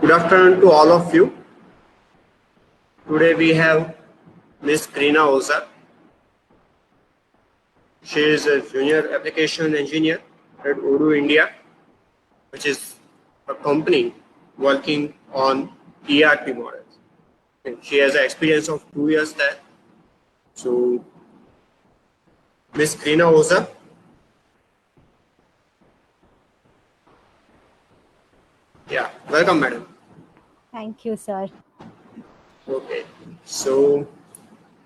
Good afternoon to all of you. Today we have Ms. Krina Oza. She is a junior application engineer at Odoo India, which is a company working on ERP models. And she has an experience of 2 years there. So, Ms. Krina Oza. Yeah, welcome, madam. Thank you, sir. Okay, so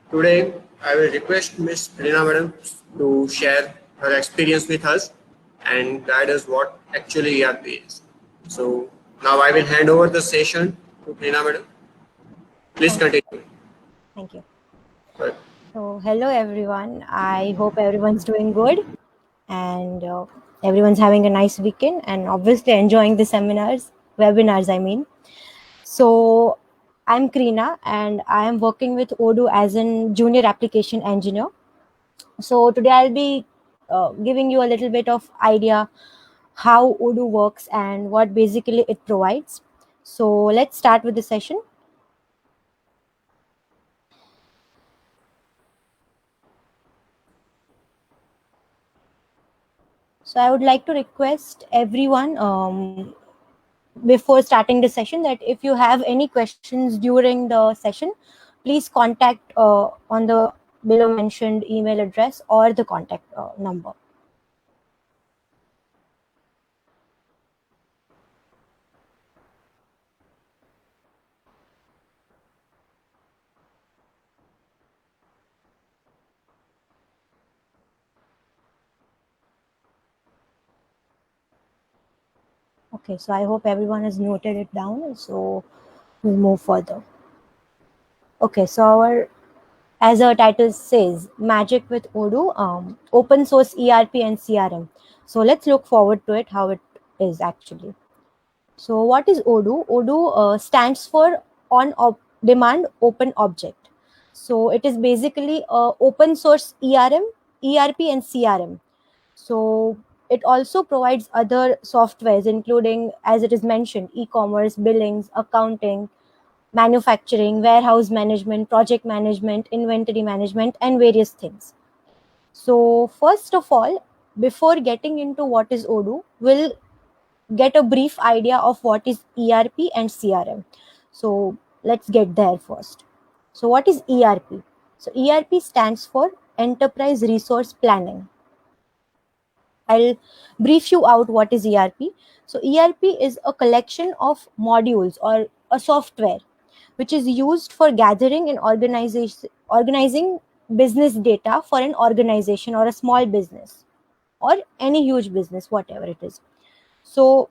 today I will request Ms. Krina madam to share her experience with us and guide us what actually ERP is. So now I will hand over the session to Krina madam. Please continue. Thank you. Right. So, hello everyone. I hope everyone's doing good and everyone's having a nice weekend and obviously enjoying the webinars, I mean. So, I'm Krina and I am working with Odoo as a junior application engineer. So, today I'll be giving you a little bit of idea how Odoo works and what basically it provides. So, let's start with the session. So I would like to request everyone before starting the session that if you have any questions during the session, please contact on the below mentioned email address or the contact number. Okay, so I hope everyone has noted it down. So we'll move further. Okay, so as our title says, Magic with Odoo, open source ERP and CRM. So let's look forward to it, how it is actually. So what is Odoo? Odoo stands for on-demand open object. So it is basically open source ERP and CRM. So it also provides other softwares including, as it is mentioned, e-commerce, billings, accounting, manufacturing, warehouse management, project management, inventory management, and various things. So first of all, before getting into what is Odoo, we'll get a brief idea of what is ERP and CRM. So let's get there first. So what is ERP? So ERP stands for Enterprise Resource Planning. I'll brief you out what is ERP. So ERP is a collection of modules or a software which is used for gathering and organizing business data for an organization or a small business or any huge business, whatever it is. So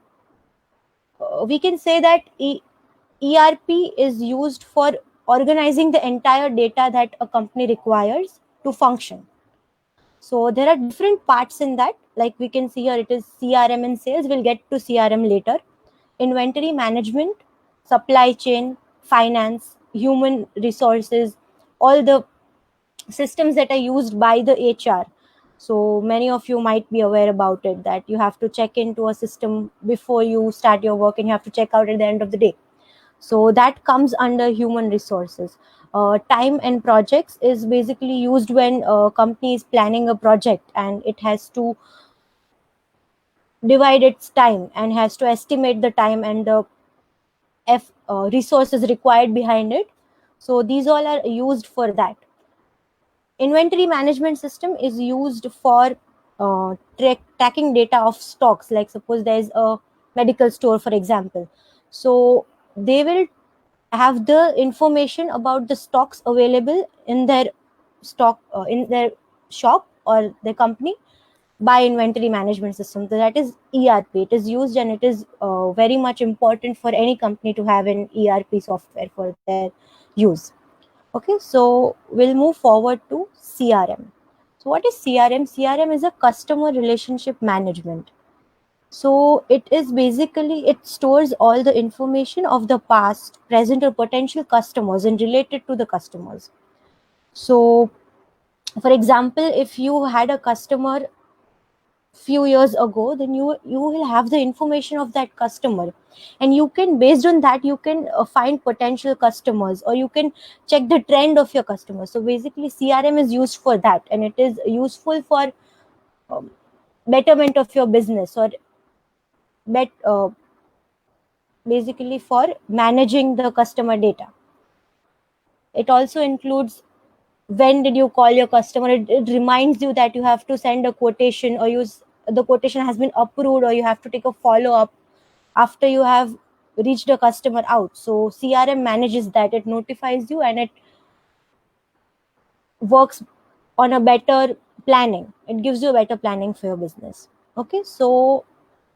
we can say that ERP is used for organizing the entire data that a company requires to function. So there are different parts in that. Like we can see here, it is CRM and sales. We'll get to CRM later. Inventory management, supply chain, finance, human resources, all the systems that are used by the HR. So many of you might be aware about it, that you have to check into a system before you start your work and you have to check out at the end of the day. So that comes under human resources. Time and projects is basically used when a company is planning a project and it has to divide its time and has to estimate the time and the resources required behind it. So these all are used for that. Inventory management system is used for tracking data of stocks. Like suppose there is a medical store, for example. So they will have the information about the stocks available in their in their shop or their company by inventory management system. So that is ERP. It is used and it is very much important for any company to have an ERP software for their use. Okay, so we'll move forward to CRM. So what is CRM? CRM is a customer relationship management. So it is basically, it stores all the information of the past, present, or potential customers and related to the customers. So for example, if you had a customer few years ago, then you will have the information of that customer, and you can, based on that, you can find potential customers, or you can check the trend of your customers. So basically CRM is used for that, and it is useful for um, betterment of your business, or bet basically for managing the customer data. It also includes when did you call your customer. It reminds you that you have to send a quotation, or use the quotation has been approved, or you have to take a follow up after you have reached a customer out. So CRM manages that. It notifies you, and it works on a better planning. It gives you a better planning for your business. Okay, so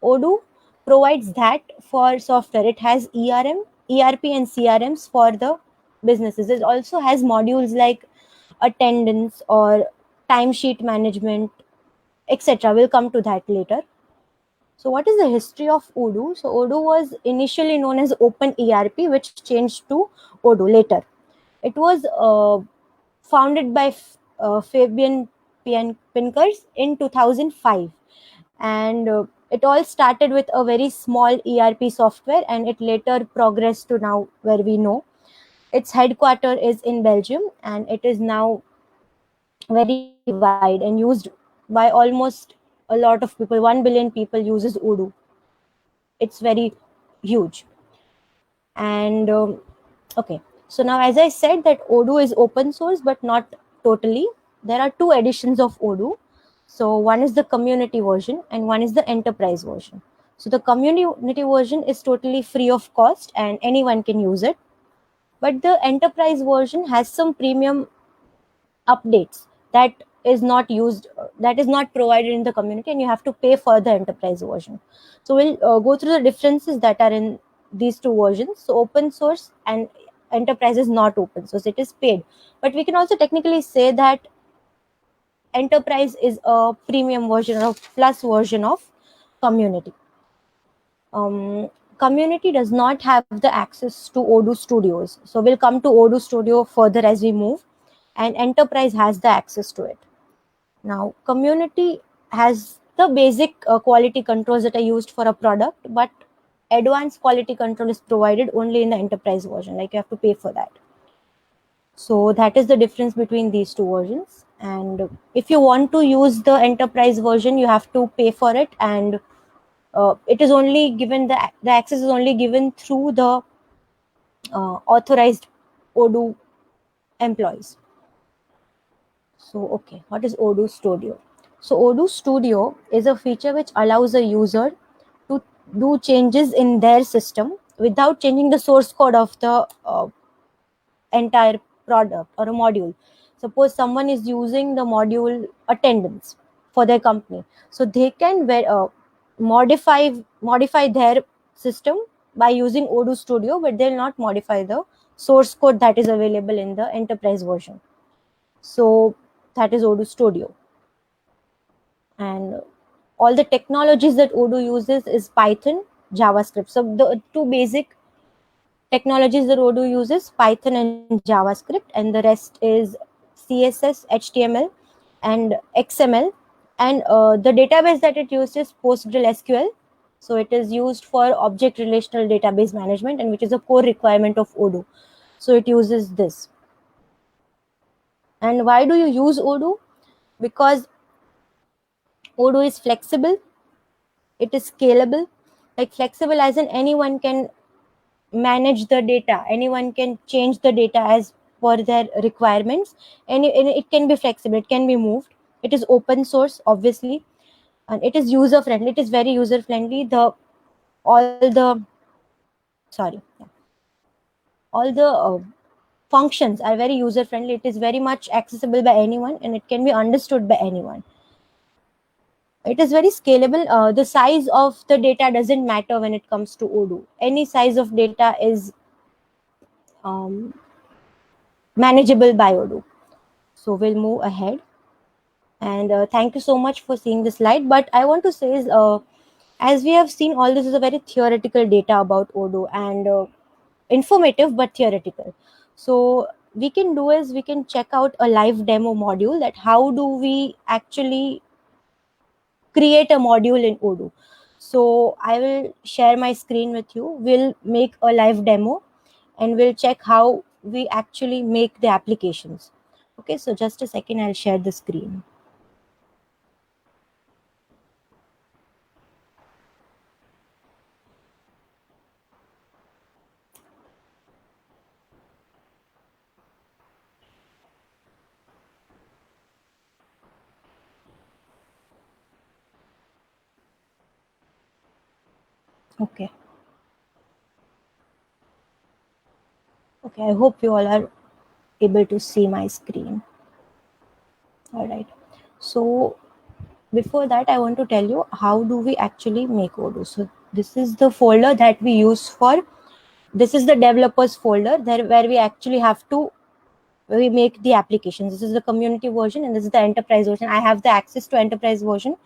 Odoo provides that for software. It has ERP and CRMs for the businesses. It also has modules like attendance or timesheet management, etc. We'll come to that later. So what is the history of Odoo? So Odoo was initially known as Open ERP, which changed to Odoo later. It was founded by Fabian Pinkers in 2005, and it all started with a very small ERP software, and it later progressed to now where we know. Its headquarter is in Belgium, and it is now very wide and used by almost a lot of people. 1 billion people uses Odoo. It's very huge. And okay, so now, as I said, that Odoo is open source, but not totally. There are two editions of Odoo. So one is the community version, and one is the enterprise version. So the community version is totally free of cost, and anyone can use it. But the enterprise version has some premium updates that is not used, that is not provided in the community, and you have to pay for the enterprise version. So we'll go through the differences that are in these two versions. So open source and enterprise is not open source, it is paid. But we can also technically say that enterprise is a premium version or plus version of community. Community does not have the access to Odoo Studios. So we'll come to Odoo Studio further as we move, and enterprise has the access to it. Now, community has the basic quality controls that are used for a product, but advanced quality control is provided only in the enterprise version. Like, you have to pay for that. So that is the difference between these two versions. And if you want to use the enterprise version, you have to pay for it, and it is only given, the access is only given through the authorized Odoo employees. So, okay, what is Odoo Studio? So Odoo Studio is a feature which allows a user to do changes in their system without changing the source code of the entire product or a module. Suppose someone is using the module attendance for their company, so they can modify their system by using Odoo Studio, but they'll not modify the source code that is available in the enterprise version. So that is Odoo Studio. And all the technologies that Odoo uses is Python, JavaScript. So the two basic technologies that Odoo uses, Python and JavaScript, and the rest is CSS, HTML, and XML. And the database that it uses is PostgreSQL. So it is used for object relational database management, and which is a core requirement of Odoo. So it uses this. And why do you use Odoo? Because Odoo is flexible, it is scalable. Like, flexible as in anyone can manage the data, anyone can change the data as per their requirements, and it can be flexible, it can be moved. It is open source, obviously, and it is user friendly. It is very user friendly. All the functions are very user friendly. It is very much accessible by anyone, and it can be understood by anyone. It is very scalable. The size of the data doesn't matter when it comes to Odoo. Any size of data is manageable by Odoo. So we'll move ahead. And thank you so much for seeing this slide. But I want to say is, as we have seen, all this is a very theoretical data about Odoo, and informative but theoretical. So we can do is we can check out a live demo module, that how do we actually create a module in Odoo. So I will share my screen with you. We'll make a live demo and we'll check how we actually make the applications. Okay, so just a second, I'll share the screen. Okay. Okay, I hope you all are able to see my screen. All right. So before that, I want to tell you how do we actually make Odoo. So this is the folder that we use for, this is the developers folder there where we actually have to, we make the applications. This is the community version and this is the enterprise version. I have the access to enterprise version.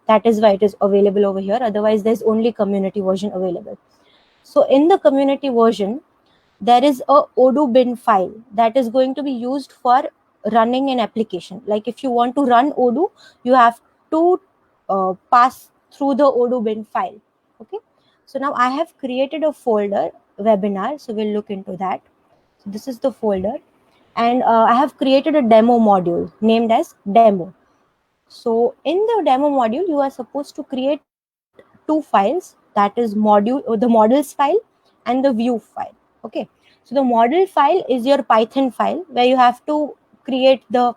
That is why it is available over here. Otherwise, there's only community version available. So in the community version, there is a Odoo bin file that is going to be used for running an application. Like if you want to run Odoo, you have to pass through the Odoo bin file. Okay. So now I have created a folder webinar. So we'll look into that. So this is the folder, and I have created a demo module named as demo. So in the demo module, you are supposed to create two files, that is module or the models file and the view file. Okay, so the model file is your Python file where you have to create the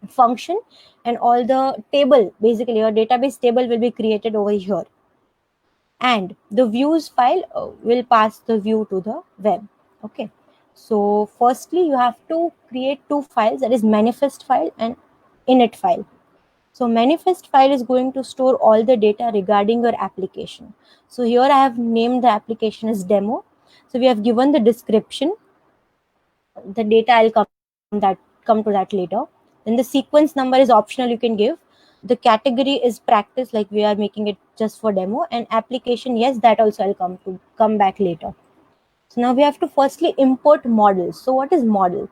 function and all the table, basically your database table will be created over here, and the views file will pass the view to the web. Okay, so firstly you have to create two files, that is manifest file and init file. So manifest file is going to store all the data regarding your application. So here I have named the application as demo. So we have given the description, the data I'll come to that later. Then the sequence number is optional, you can give. The category is practice, like we are making it just for demo, and application, yes, that also I'll come back later. So now we have to firstly import models. So what is model?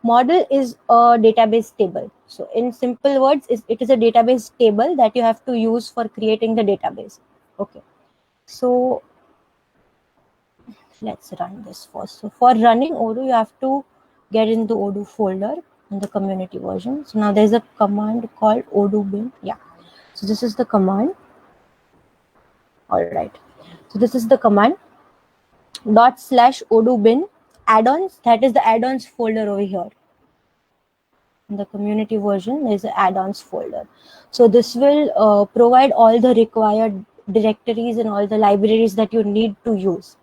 Model is a database table. So in simple words, it is a database table that you have to use for creating the database. Okay. So let's run this first. So for running Odoo, you have to get into Odoo folder in the community version. So now there's a command called Odoo bin. Yeah. So this is the command. All right. So this is the command /Odoo bin add-ons. That is the add-ons folder over here. In the community version, there is an add-ons folder. So this will provide all the required directories and all the libraries that you need to use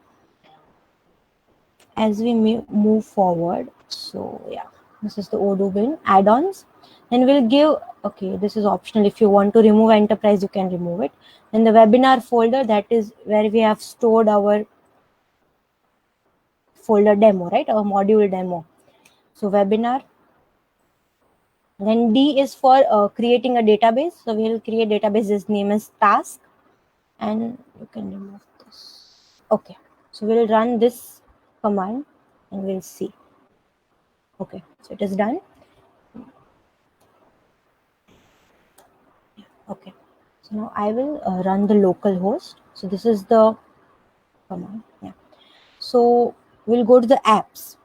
as we move forward. So yeah, this is the Odoo bin add-ons. And we'll give, okay, this is optional. If you want to remove enterprise, you can remove it. And the webinar folder, that is where we have stored our folder demo, right? Our module demo. So webinar. Then D is for creating a database. So we'll create database's name as task, and you can remove this. Okay, so we'll run this command and we'll see. Okay, so it is done. Okay, so now I will run the local host. So this is the command. Yeah. So we'll go to the apps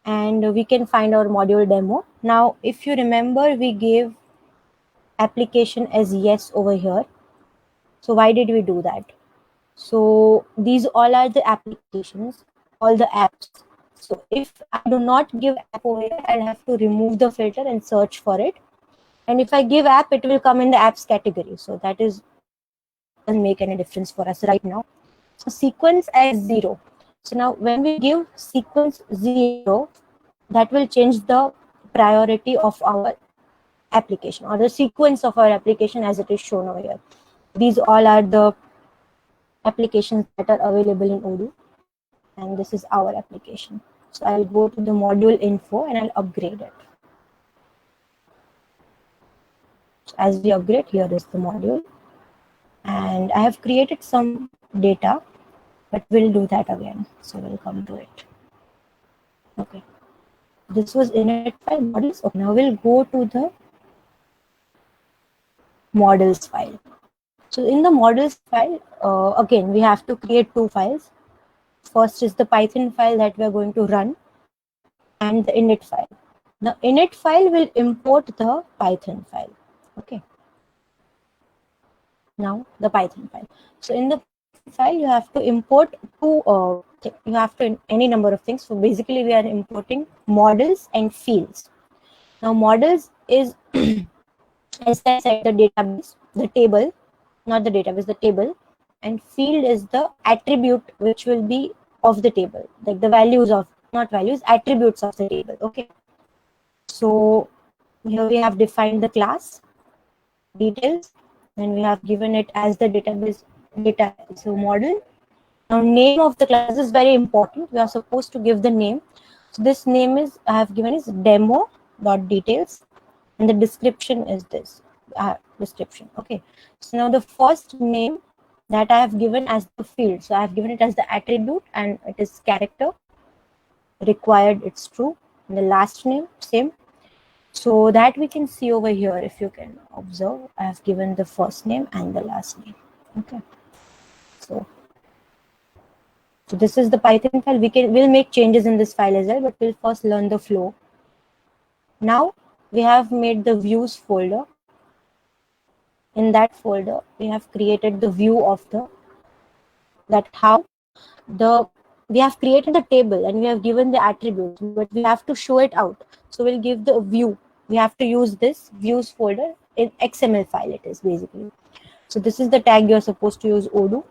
and we can find our module demo. Now, if you remember, we gave application as yes over here. So why did we do that? So these all are the applications, all the apps. So if I do not give app over here, I'll have to remove the filter and search for it. And if I give app, it will come in the apps category. So that is, doesn't make any difference for us right now. So sequence as 0. So now when we give sequence 0, that will change the priority of our application or the sequence of our application as it is shown over here. These all are the applications that are available in Odoo, and this is our application. So I'll go to the module info and I'll upgrade it. So as we upgrade, here is the module, and I have created some data, but we'll do that again. So we'll come to it. Okay, this was init file models. Okay, now we'll go to the models file. So in the models file, again, we have to create two files. First is the Python file that we are going to run, and the init file. The init file will import the Python file. Okay. Now the Python file. So in the Python file, you have to import two. You have to any number of things. So basically, we are importing models and fields. Now models is as I said, the database, the table, not the database, the table, and field is the attribute which will be of the table, like the values of, not values, attributes of the table. Okay. So here we have defined the class details, and we have given it as the database data. So model. Now name of the class is very important. We are supposed to give the name. So this name is I have given is demo.details, and the description is this description. Okay. So now the first name that I have given as the field. So I have given it as the attribute, and it is character. Required, it's true. And the last name, same. So that we can see over here, if you can observe, I have given the first name and the last name. Okay. So this is the Python file. We'll make changes in this file as well, but we'll first learn the flow. Now we have made the views folder. In that folder, we have created the view of that how we have created the table and we have given the attributes, but we have to show it out. So we'll give the view. We have to use this views folder in XML file. It is basically. So this is the tag you're supposed to use Odoo.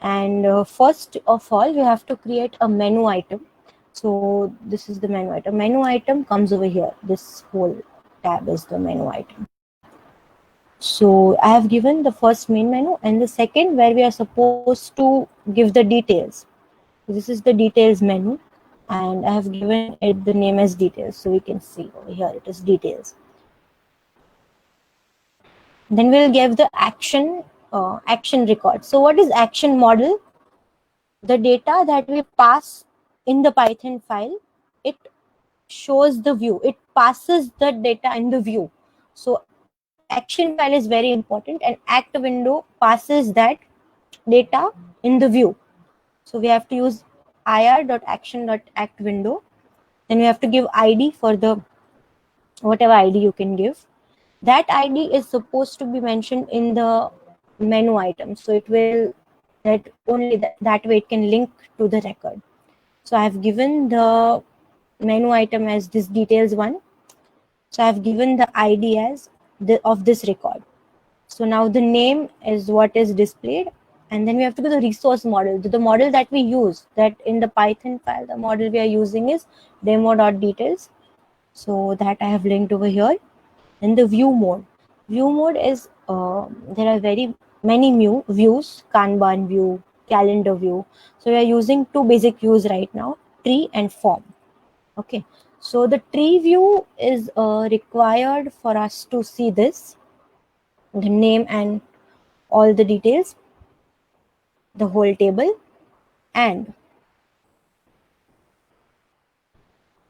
And first of all, we have to create a menu item. So this is the menu item. Menu item comes over here. This whole tab is the menu item. So I have given the first main menu and the second where we are supposed to give the details. This is the details menu, and I have given it the name as details. So we can see over here it is details. Then we'll give the action record. So what is action model? The data that we pass in the Python file, it shows the view. It passes the data in the view. So action file is very important, and act window passes that data in the view. So we have to use ir.action.act window. Then we have to give ID for the whatever ID you can give. That ID is supposed to be mentioned in the menu item. So it will that only that way it can link to the record. So I have given the menu item as this details one. So I have given the ID as of this record. So now the name is what is displayed, and then we have to do the resource model. The model that we use, that in the Python file, the model we are using is demo.details. So that I have linked over here. And the view mode. View mode is, there are very many views, Kanban view, calendar view. So we are using two basic views right now, tree and form. Okay. So the tree view is required for us to see this, the name and all the details, the whole table, and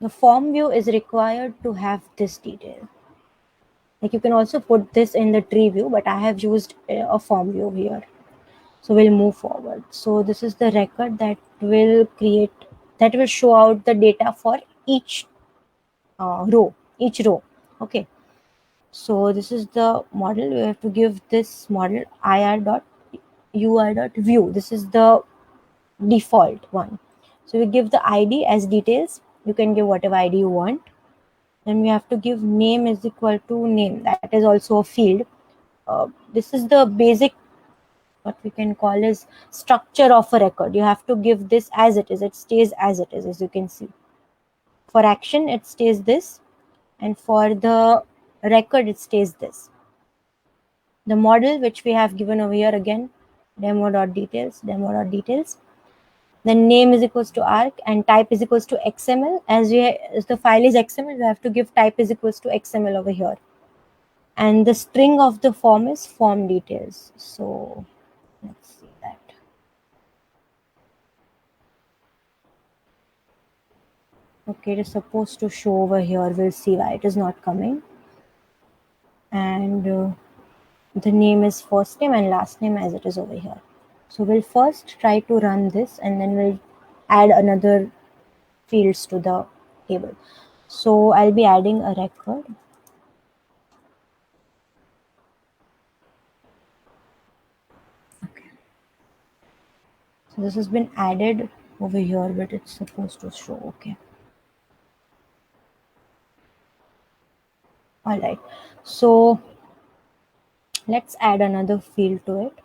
the form view is required to have this detail. Like you can also put this in the tree view, but I have used a form view here. So we'll move forward. So this is the record that will show out the data for each row. Okay. So this is the model. We have to give this model ir.ui.view. This is the default one. So we give the ID as details. You can give whatever ID you want. Then we have to give name is equal to name. That is also a field. This is the basic, what we can call is structure of a record. You have to give this as it is. It stays as it is, as you can see. For action, it stays this. And for the record, it stays this. The model which we have given over here again, demo.details. Then name is equals to arc and type is equals to XML. As the file is XML, we have to give type is equals to XML over here. And the string of the form is form details. So let's see that. Okay, it is supposed to show over here. We'll see why it is not coming. And the name is first name and last name as it is over here. So we'll first try to run this and then we'll add another fields to the table. So I'll be adding a record. Okay. So this has been added over here, but it's supposed to show. Okay. All right. So let's add another field to it.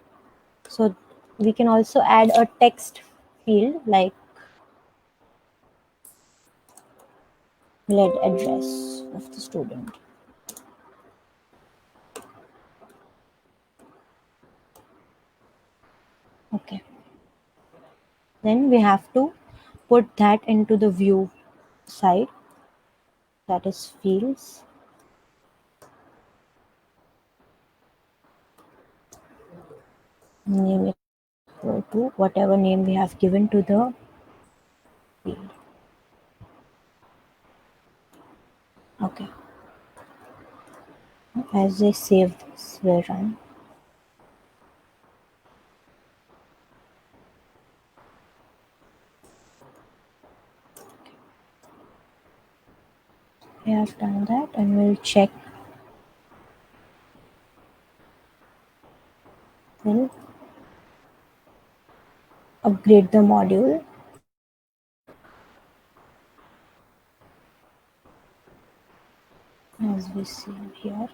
So we can also add a text field like lead address of the student. Okay. Then we have to put that into the view side, that is fields. Name it equal to whatever name we have given to the field. Okay. As I save this, we'll run. We have done that and we'll check. We'll upgrade the module. As we see here,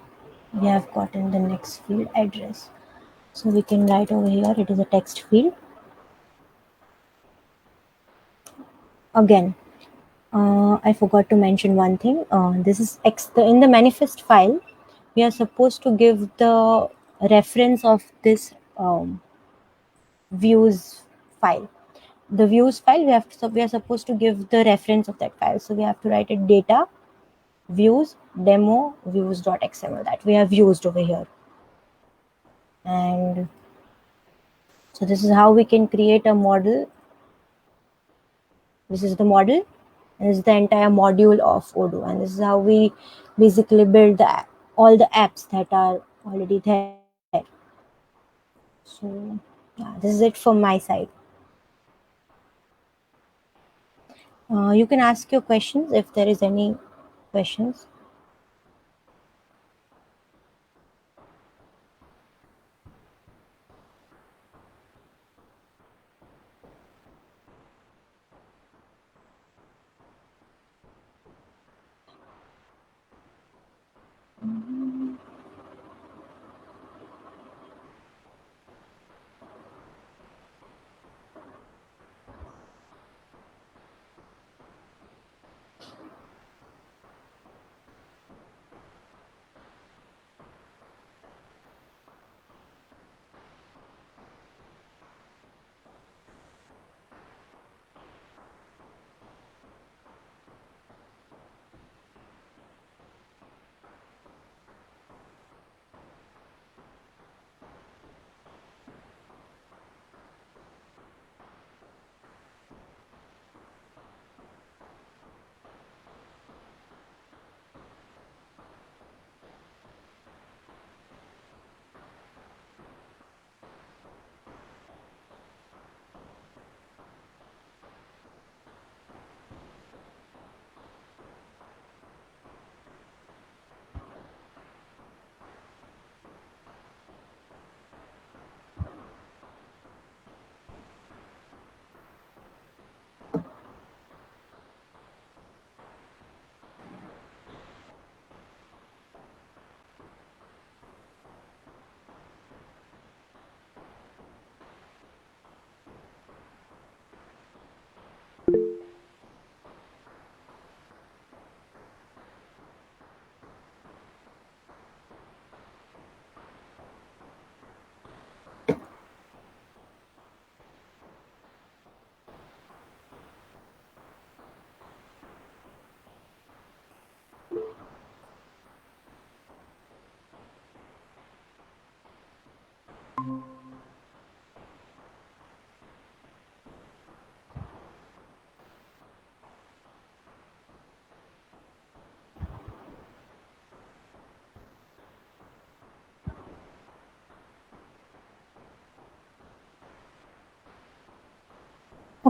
we have gotten the next field address. So we can write over here, it is a text field. Again, I forgot to mention one thing. This is in the manifest file. We are supposed to give the reference of this views file. The views file we are supposed to give the reference of that file. So we have to write it data views demo views.xml that we have used over here. And so this is how we can create a model. This is the model and this is the entire module of Odoo, and this is how we basically build all the apps that are already there. So yeah, this is it from my side. You can ask your questions if there is any questions.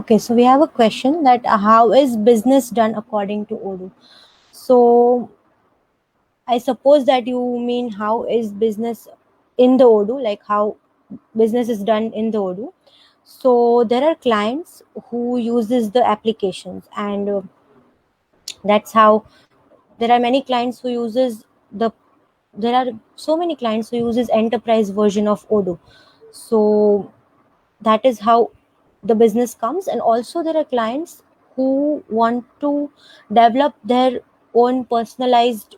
Okay, so we have a question that how is business done according to Odoo? So I suppose that you mean how is business in the Odoo, like how business is done in the Odoo. So there are clients who uses the applications, and that's how there are many clients who uses the there are so many clients who uses enterprise version of Odoo. So that is how the business comes, and also there are clients who want to develop their own personalized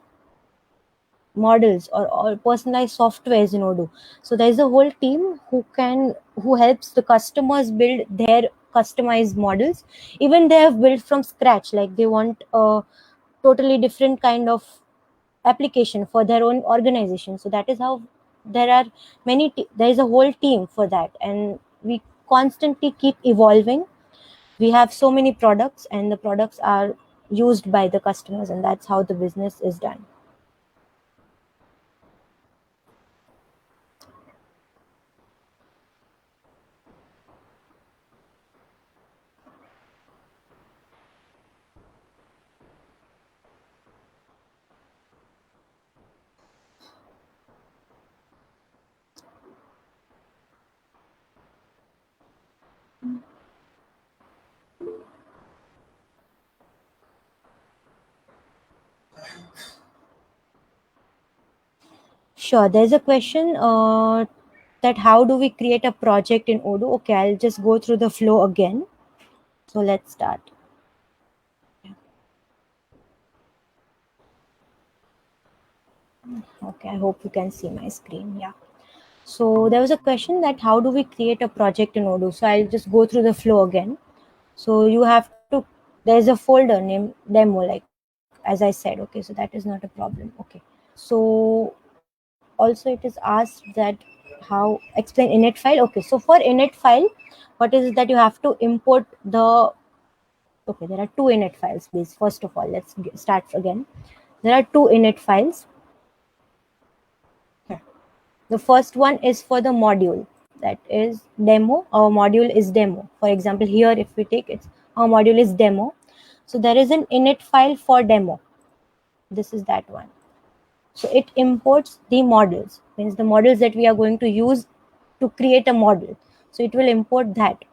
models or personalized softwares in Odoo. So there's a whole team who helps the customers build their customized models. Even they have built from scratch, like they want a totally different kind of application for their own organization. So that is how there are there is a whole team for that, and we constantly keep evolving. We have so many products, and the products are used by the customers, and that's how the business is done. Sure, there's a question that how do we create a project in Odoo? Okay, I'll just go through the flow again. So let's start. Okay, I hope you can see my screen. Yeah. So there was a question that how do we create a project in Odoo? So I'll just go through the flow again. So you have to, there's a folder named demo, like as I said. Okay, so that is not a problem. Okay. So also it is asked that how explain init file. Okay, so for init file, what is it that you have to import the, okay, there are two init files, please. First of all, let's start again. There are two init files. The first one is for the module, that is demo. Our module is demo. For example, here if we take it, our module is demo. So there is an init file for demo. This is that one. So it imports the models, means the models that we are going to use to create a model. So it will import that.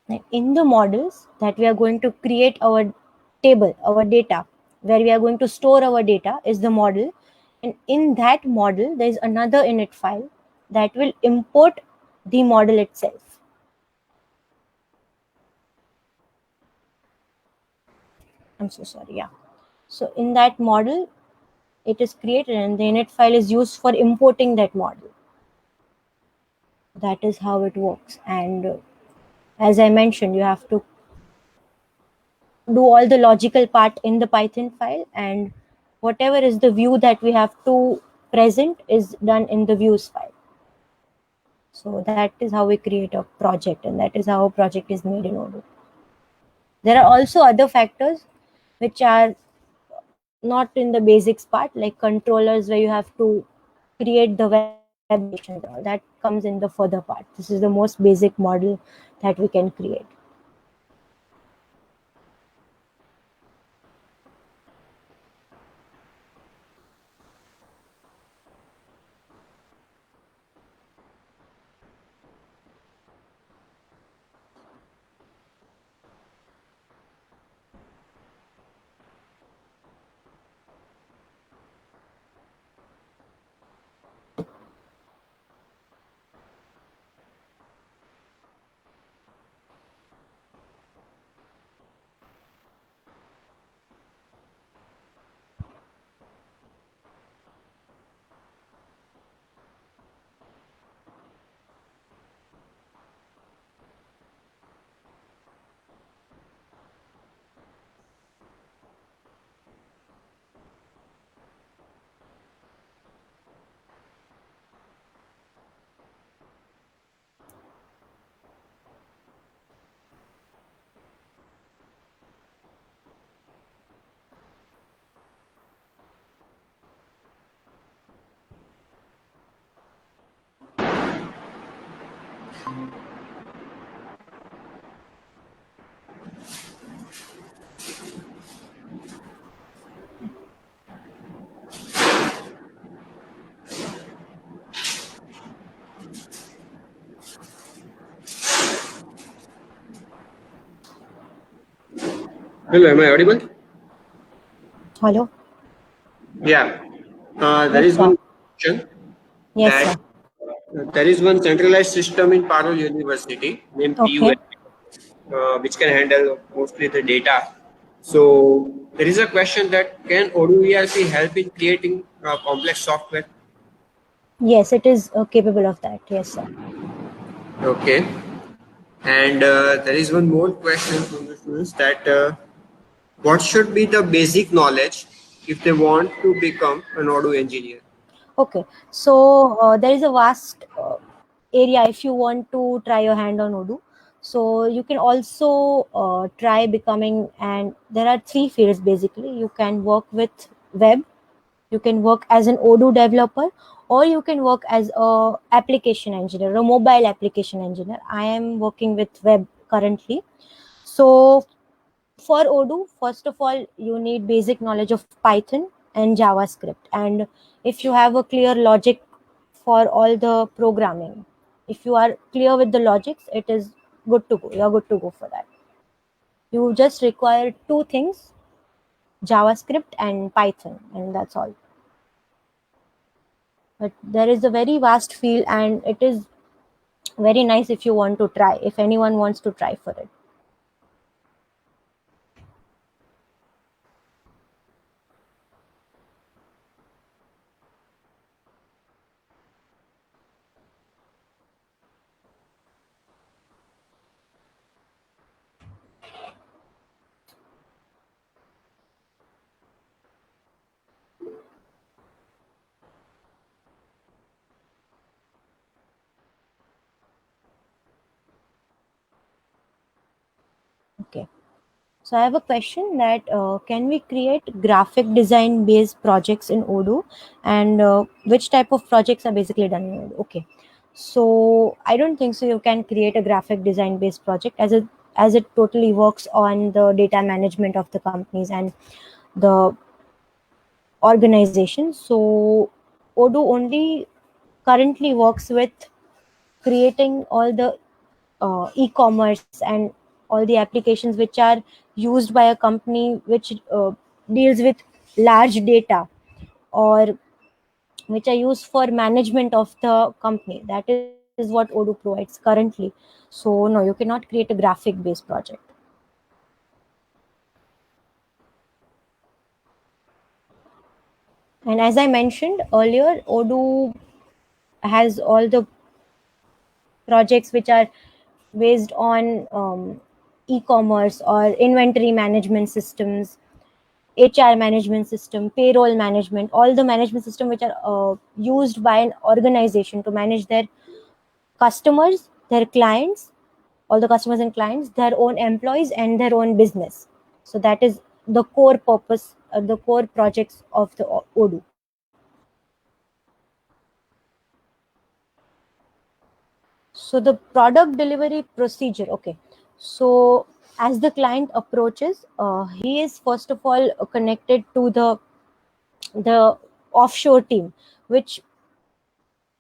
And in the models that we are going to create our table, our data, where we are going to store our data is the model. And in that model, there is another init file that will import the model itself. I'm so sorry. Yeah. So in that model, it is created, and the init file is used for importing that model. That is how it works. And as I mentioned, you have to do all the logical part in the Python file, and whatever is the view that we have to present is done in the views file. So that is how we create a project, and that is how a project is made in Odoo. There are also other factors which are not in the basics part, like controllers, where you have to create the web applications. That comes in the further part. This is the most basic model that we can create. Hello, am I audible? Hello? Yeah. There Yes, is sir. one question Yes, that sir. there is one centralized system in Parul University named PUA, Okay. which can handle mostly the data. So there is a question that can Odoo ERP help in creating complex software? Yes, it is capable of that. Yes, sir. Okay. And there is one more question from the students that what should be the basic knowledge if they want to become an Odoo engineer? Okay. So there is a vast area if you want to try your hand on Odoo. So you can also try becoming, and there are three fields basically. You can work with web, you can work as an Odoo developer, or you can work as a application engineer, a mobile application engineer. I am working with web currently. So for Odoo, first of all, you need basic knowledge of Python and JavaScript. And if you have a clear logic for all the programming, if you are clear with the logics, it is good to go. You're good to go for that. You just require two things, JavaScript and Python, and that's all. But there is a very vast field, and it is very nice if you want to try, if anyone wants to try for it. Okay. So I have a question that can we create graphic design based projects in Odoo, and which type of projects are basically done in Odoo? Okay. So I don't think so. You can create a graphic design based project as it totally works on the data management of the companies and the organization. So Odoo only currently works with creating all the e-commerce and all the applications which are used by a company which deals with large data, or which are used for management of the company. That is what Odoo provides currently. So no, you cannot create a graphic based project. And as I mentioned earlier, Odoo has all the projects which are based on e-commerce or inventory management systems, HR management system, payroll management, all the management system which are used by an organization to manage their customers, their clients, all the customers and clients, their own employees, and their own business. So that is the core purpose, the core projects of the Odoo. So the product delivery procedure. Okay. So as the client approaches, he is first of all connected to the offshore team, which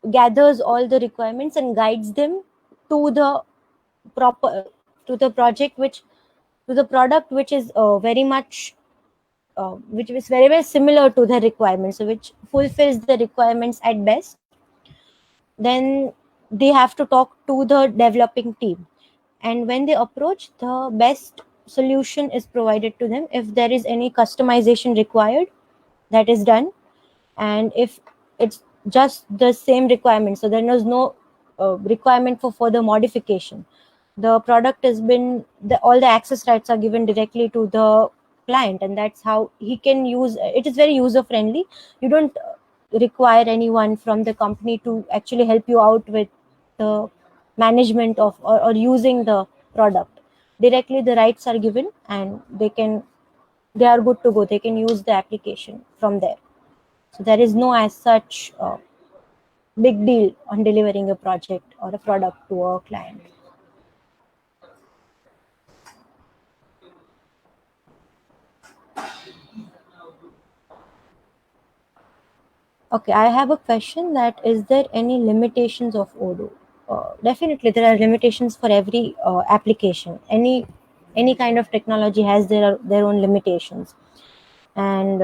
gathers all the requirements and guides them to the proper to the project which to the product which is very much which is very very similar to the requirements, so which fulfills the requirements at best. Then they have to talk to the developing team, and when they approach, the best solution is provided to them. If there is any customization required, that is done. And if it's just the same requirement, so there is no requirement for further modification, the product has been all the access rights are given directly to the client, and that's how he can use it. Is very user friendly. You don't require anyone from the company to actually help you out with the management of or using the product. Directly the rights are given, and they are good to go. They can use the application from there. So there is no as such big deal on delivering a project or a product to a client. Okay, I have a question that is there any limitations of Odoo? Definitely, there are limitations for every application. Any any kind of technology has their own limitations, and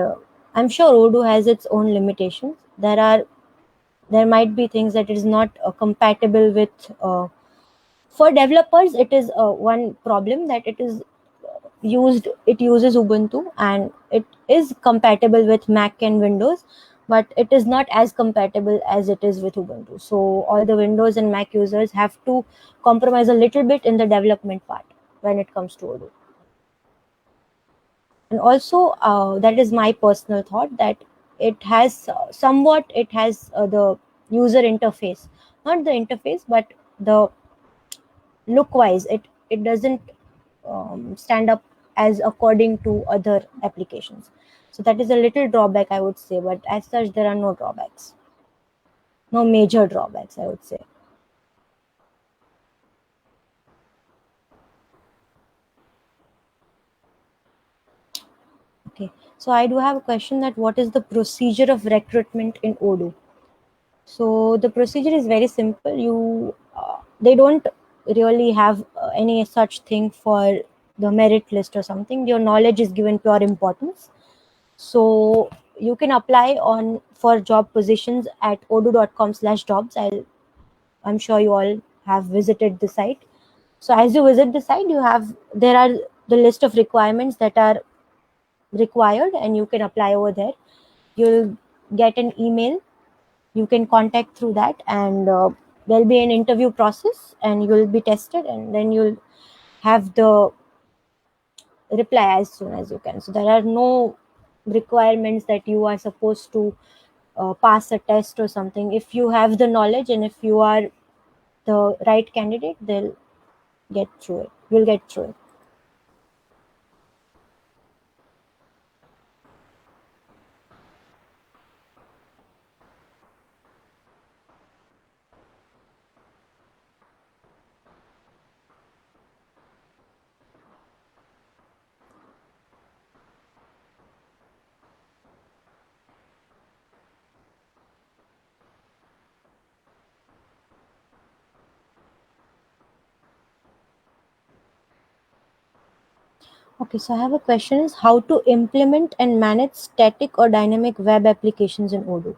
I'm sure Odoo has its own limitations. There might be things that is not compatible with for developers. It is one problem that it uses Ubuntu and it is compatible with Mac and Windows, but it is not as compatible as it is with Ubuntu. So all the Windows and Mac users have to compromise a little bit in the development part when it comes to Odoo. And also that is my personal thought, that it has the user interface, not the interface, but the look wise, it doesn't stand up as according to other applications. So that is a little drawback, I would say, but as such there are no drawbacks, no major drawbacks, I would say. Okay, so I do have a question, that what is the procedure of recruitment in Odoo? So the procedure is very simple. They don't really have any such thing for the merit list or something. Your knowledge is given pure importance. So you can apply on for job positions at odoo.com/jobs. I'm sure you all have visited the site. So as you visit the site, there are the list of requirements that are required, and you can apply over there. You'll get an email, you can contact through that, and there'll be an interview process and you'll be tested, and then you'll have the reply as soon as you can. So there are no requirements that you are supposed to pass a test or something. If you have the knowledge and if you are the right candidate, they'll get through it. You'll get through it. Okay, so I have a question, is how to implement and manage static or dynamic web applications in Odoo.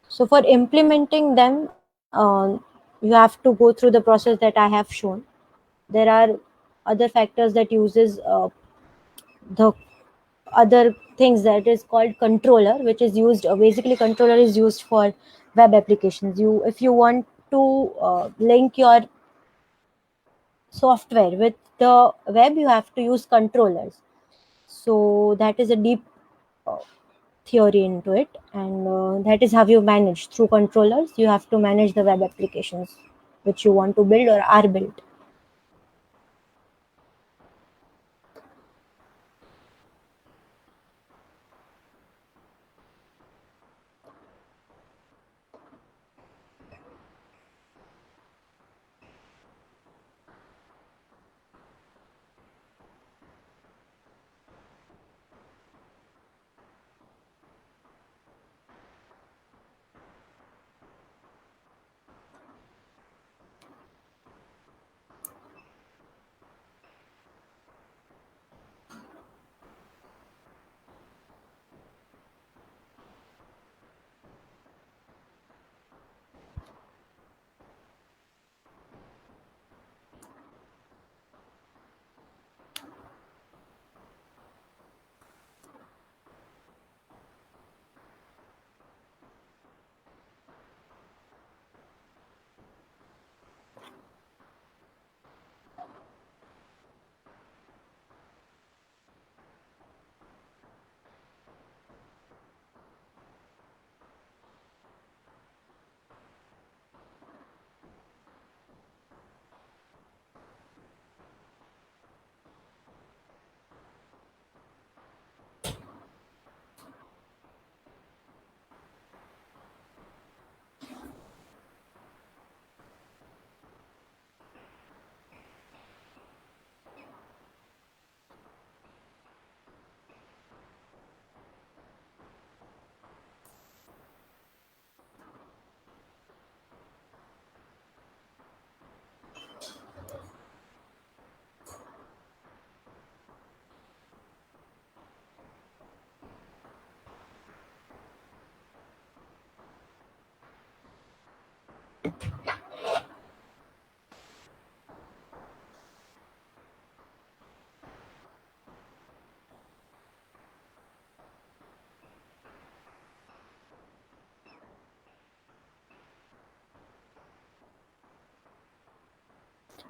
So for implementing them, you have to go through the process that I have shown. There are other factors that uses the other things, that is called controller, which is used basically controller is used for web applications. If you want to link your software with the web, you have to use controllers. So that is a deep uh, theory into it, and that is how you manage. Through controllers you have to manage the web applications which you want to build or are built.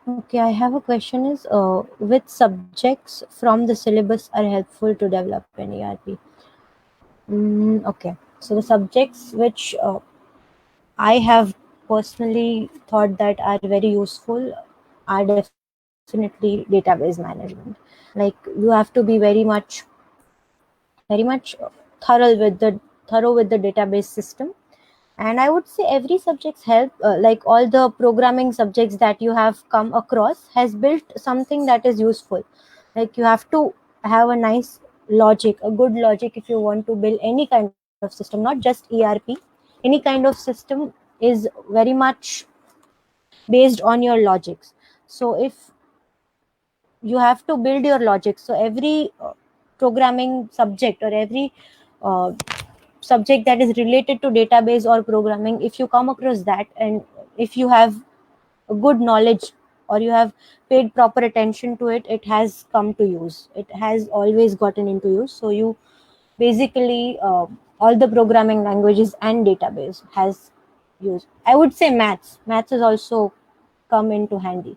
Okay, I have a question is which subjects from the syllabus are helpful to develop an ERP? Okay, so the subjects which I have personally thought that are very useful are definitely database management. Like you have to be very much thorough with the database system. And I would say every subjects help, like all the programming subjects that you have come across has built something that is useful. Like you have to have a nice logic, a good logic, if you want to build any kind of system, not just ERP. Any kind of system is very much based on your logics. So if you have to build your logic, so every programming subject or every uh, subject that is related to database or programming, if you come across that and if you have a good knowledge or you have paid proper attention to it, it has come to use, it has always gotten into use. So you basically all the programming languages and database has used. I would say maths is also come into handy.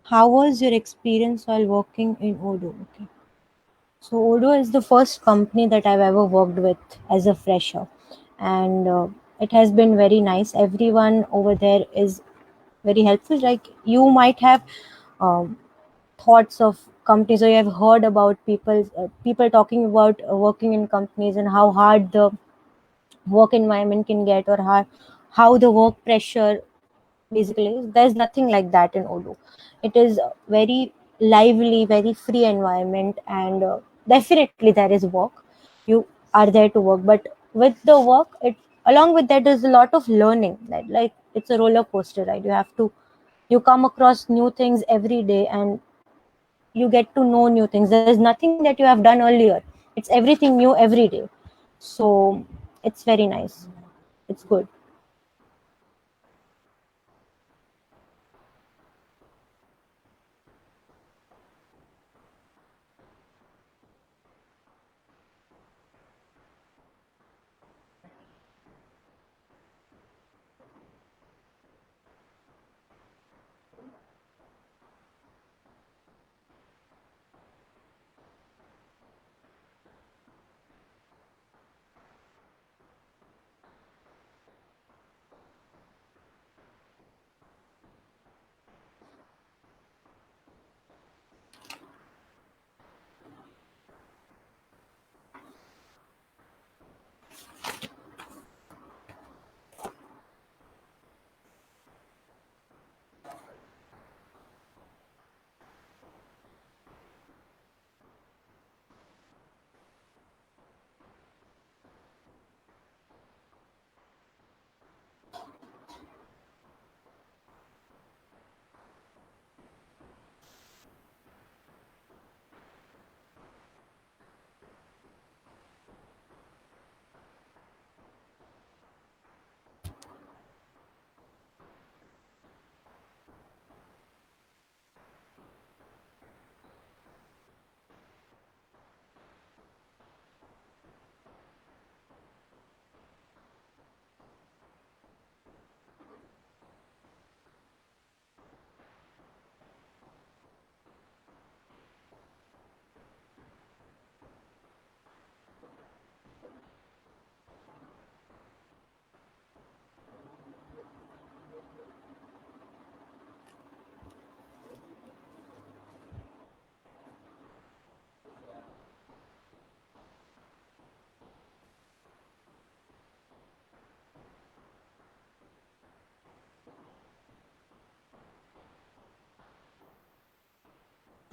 How was your experience while working in Odoo? Okay. So Odoo is the first company that I've ever worked with as a fresher, and it has been very nice. Everyone over there is very helpful. Like you might have um, thoughts of companies, or you have heard about people talking about working in companies and how hard the work environment can get, or how the work pressure basically is. There's nothing like that in Odoo. It is a very lively, very free environment, and definitely there is work. You are there to work, but with the work, it along with that is a lot of learning. Like it's a roller coaster ride. You come across new things every day, and you get to know new things. There's nothing that you have done earlier. It's everything new every day. So it's very nice. It's good.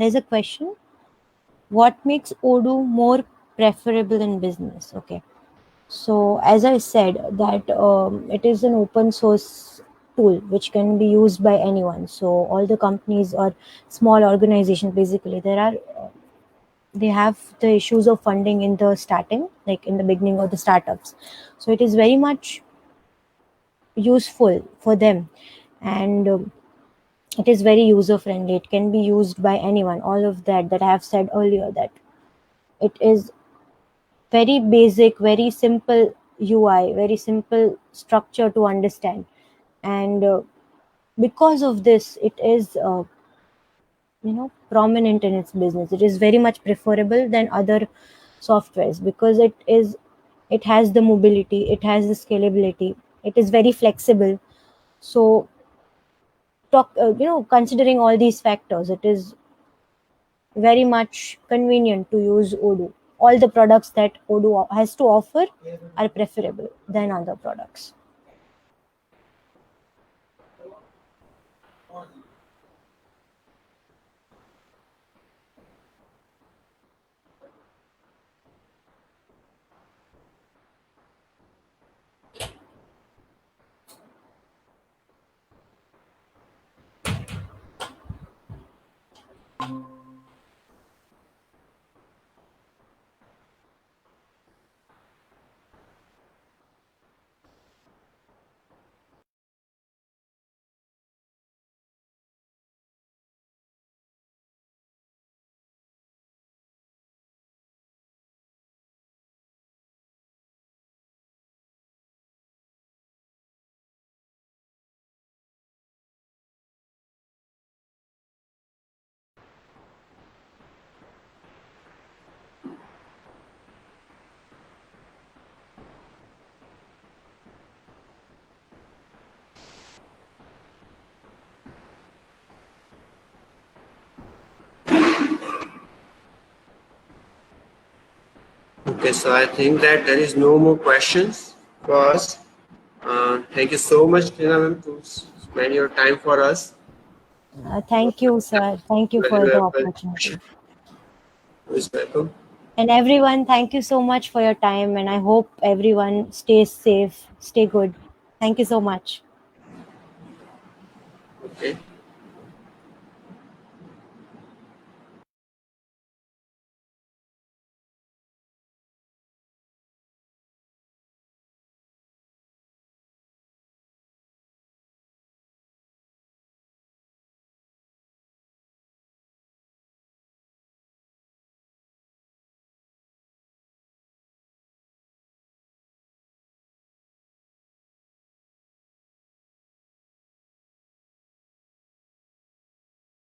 there's a question: what makes Odoo more preferable in business? Okay, so as I said, that it is an open source tool which can be used by anyone. So all the companies or small organizations, basically, they have the issues of funding in the starting, like in the beginning of the startups. So it is very much useful for them, and it is very user friendly. It can be used by anyone. All of that I have said earlier, that it is very basic, very simple UI, very simple structure to understand, and because of this, it is prominent in its business. It is very much preferable than other softwares because it has the mobility, it has the scalability, it is very flexible. So considering all these factors, it is very much convenient to use Odoo. All the products that Odoo has to offer are preferable than other products. Okay, so I think that there is no more questions for us. Thank you so much, Tina ma'am, to spend your time for us. Thank you, sir. Thank you for the Valuable opportunity. Most welcome. And everyone, thank you so much for your time. And I hope everyone stays safe, stay good. Thank you so much. Okay.